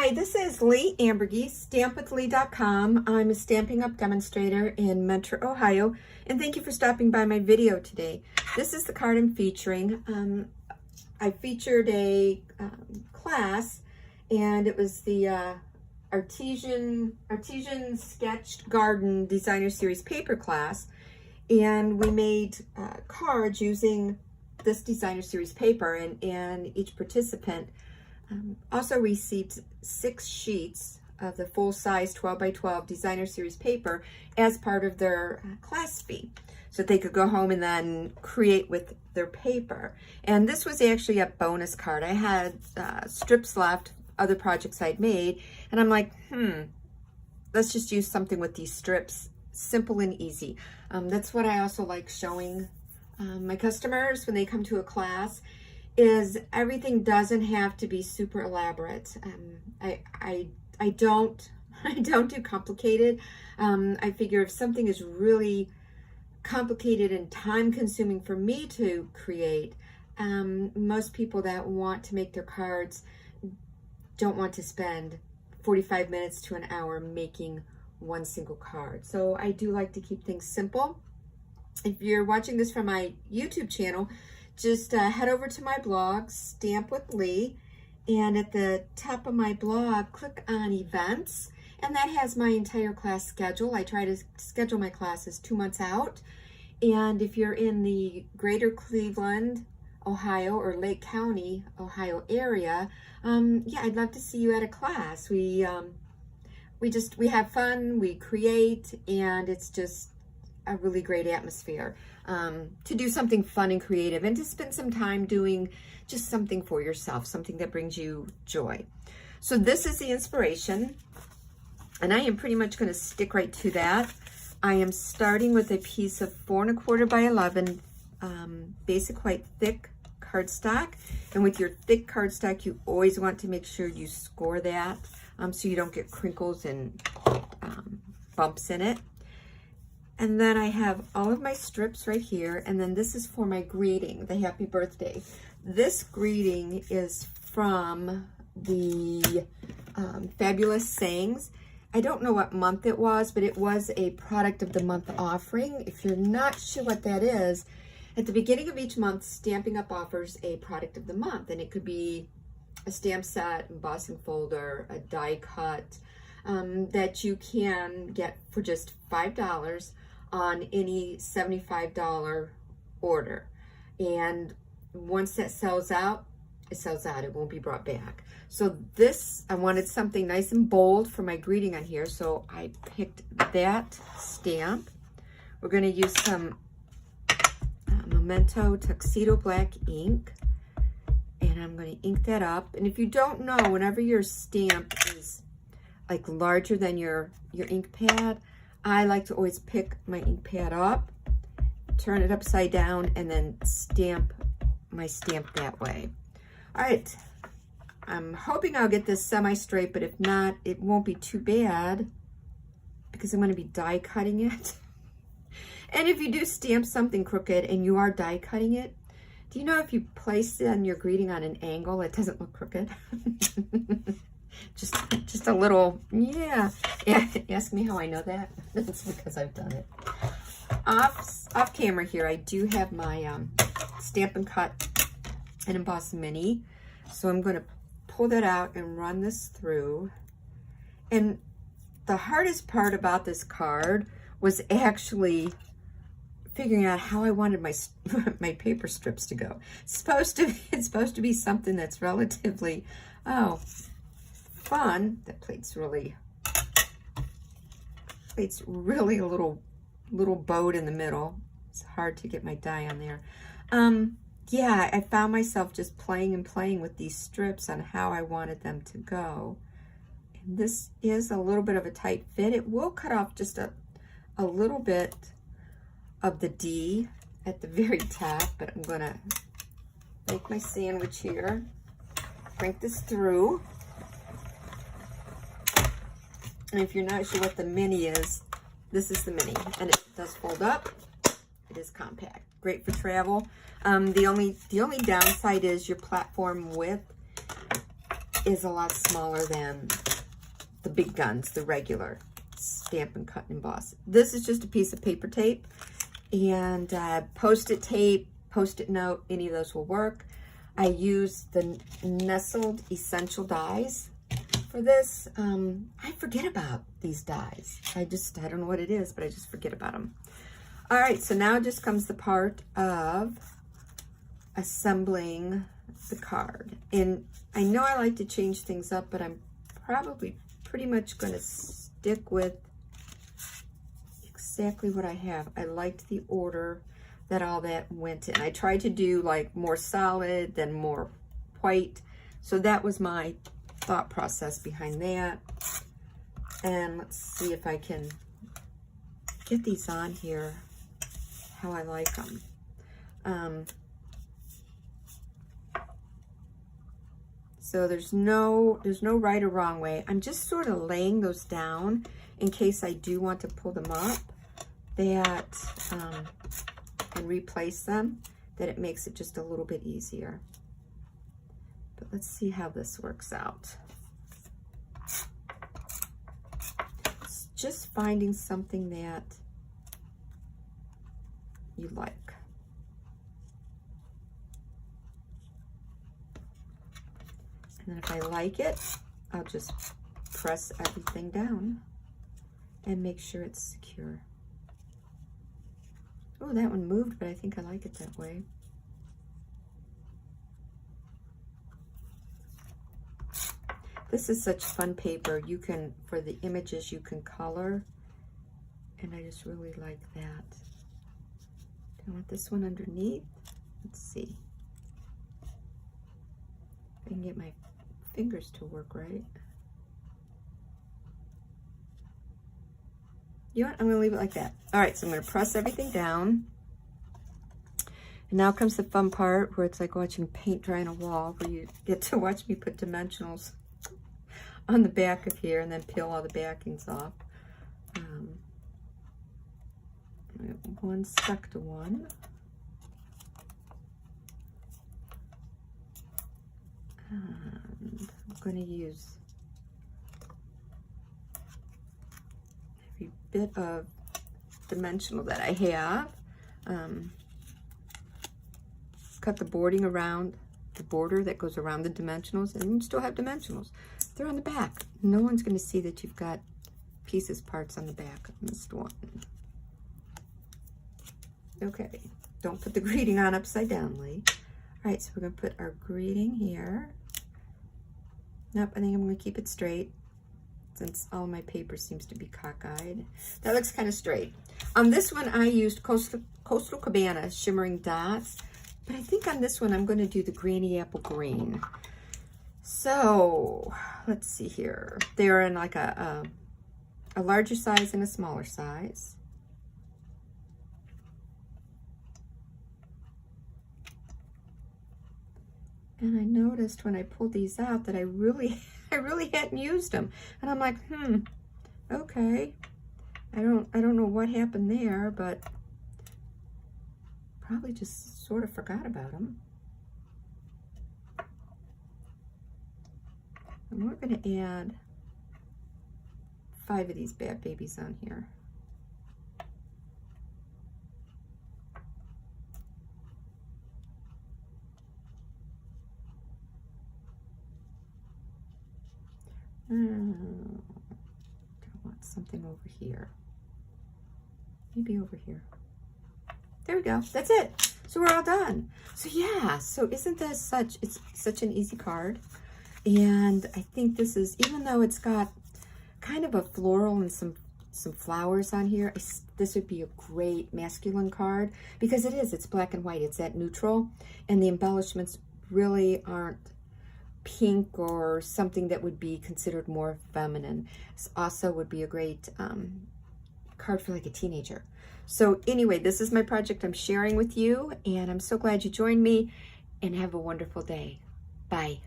Hi, this is Leigh Ambergy, stampwithleigh.com. I'm a Stampin' Up! Demonstrator in Mentor, Ohio, and thank you for stopping by my video today. This is the card I'm featuring. I featured a class, and it was the Artisan Sketched Garden Designer Series paper class, and we made cards using this Designer Series paper, and each participant also received 6 sheets of the full-size 12 by 12 Designer Series paper as part of their class fee, so that they could go home and then create with their paper. And this was actually a bonus card. I had strips left, other projects I'd made, and I'm like, let's just use something with these strips, simple and easy. That's what I also like showing my customers when they come to a class, is everything doesn't have to be super elaborate. I don't do complicated. I figure if something is really complicated and time consuming for me to create, most people that want to make their cards don't want to spend 45 minutes to an hour making one single card. So I do like to keep things simple. If you're watching this from my YouTube channel, just head over to my blog, Stamp with Leigh, and at the top of my blog, click on events, and that has my entire class schedule. I try to schedule my classes 2 months out. And if you're in the greater Cleveland, Ohio, or Lake County, Ohio area, yeah, I'd love to see you at a class. We have fun, we create, and it's just a really great atmosphere to do something fun and creative, and to spend some time doing just something for yourself, something that brings you joy. So this is the inspiration, and I am pretty much going to stick right to that. I am starting with a piece of 4 1/4 by 11 basic white thick cardstock, and with your thick cardstock you always want to make sure you score that so you don't get crinkles and bumps in it. And then I have all of my strips right here, and then this is for my greeting, the happy birthday. This greeting is from the Fabulous Sayings. I don't know what month it was, but it was a product of the month offering. If you're not sure what that is, at the beginning of each month, Stampin' Up! Offers a product of the month, and it could be a stamp set, embossing folder, a die cut, that you can get for just $5 on any $75 order. And once that sells out, it sells out. It won't be brought back. So this, I wanted something nice and bold for my greeting on here, so I picked that stamp. We're going to use some Memento Tuxedo Black ink, and I'm going to ink that up. And if you don't know, whenever your stamp is like larger than your ink pad, I like to always pick my ink pad up, turn it upside down, and then stamp my stamp that way. All right, I'm hoping I'll get this semi-straight, but if not, it won't be too bad because I'm going to be die cutting it. And if you do stamp something crooked and you are die cutting it, do you know if you place it on your greeting on an angle, it doesn't look crooked? just a little, yeah. Ask me how I know that. It's because I've done it. Off camera here, I do have my Stampin' Cut and Emboss Mini. So I'm going to pull that out and run this through. And the hardest part about this card was actually figuring out how I wanted my my paper strips to go. It's supposed to be something that's relatively fun. That plate's really a little bowed in the middle. It's hard to get my die on there. Yeah, I found myself just playing with these strips on how I wanted them to go. And this is a little bit of a tight fit. It will cut off just a little bit of the D at the very top, but I'm gonna make my sandwich here, crank this through. And if you're not sure what the mini is, this is the mini, and it does fold up. It is compact, great for travel. The only downside is your platform width is a lot smaller than the big guns, the regular Stamp and Cut and Emboss. This is just a piece of paper tape, and Post-it tape, Post-it note, any of those will work. I use the Nestled Essential dies for this. I forget about these dies. I don't know what it is, but I just forget about them. All right, so now just comes the part of assembling the card. And I know I like to change things up, but I'm probably pretty much going to stick with exactly what I have. I liked the order that all that went in. I tried to do like more solid, then more white. So that was my thought process behind that. And let's see if I can get these on here how I like them. So there's no right or wrong way. I'm just sort of laying those down in case I do want to pull them up and replace them, that it makes it just a little bit easier. But let's see how this works out. It's just finding something that you like. And then if I like it, I'll just press everything down and make sure it's secure. Oh, that one moved, but I think I like it that way. This is such fun paper. You can, for the images, you can color. And I just really like that. I want this one underneath. Let's see. If I can get my fingers to work right. You know what? I'm going to leave it like that. All right, so I'm going to press everything down. And now comes the fun part where it's like watching paint dry on a wall, where you get to watch me put dimensionals on the back of here and then peel all the backings off. One stuck to one. And I'm going to use every bit of dimensional that I have. Cut the boarding around the border that goes around the dimensionals, and you still have dimensionals. They're on the back. No one's going to see that you've got parts on the back. I missed one. Okay, don't put the greeting on upside down, Leigh. All right, so we're going to put our greeting here. Nope, I think I'm going to keep it straight since all my paper seems to be cockeyed. That looks kind of straight. On this one, I used Coastal Cabana Shimmering Dots, but I think on this one, I'm going to do the Granny Apple Green. So, let's see here. They're in like a larger size and a smaller size. And I noticed when I pulled these out that I really hadn't used them. And I'm like, okay. I don't know what happened there, but probably just sort of forgot about them. And we're going to add 5 of these bad babies on here. I want something over here. Maybe over here. There we go. That's it. So we're all done. So yeah, so isn't this it's such an easy card. And I think this is, even though it's got kind of a floral and some flowers on here, this would be a great masculine card because it's black and white. It's that neutral, and the embellishments really aren't pink or something that would be considered more feminine. This also would be a great card for like a teenager. So anyway, this is my project I'm sharing with you, and I'm so glad you joined me, and have a wonderful day. Bye.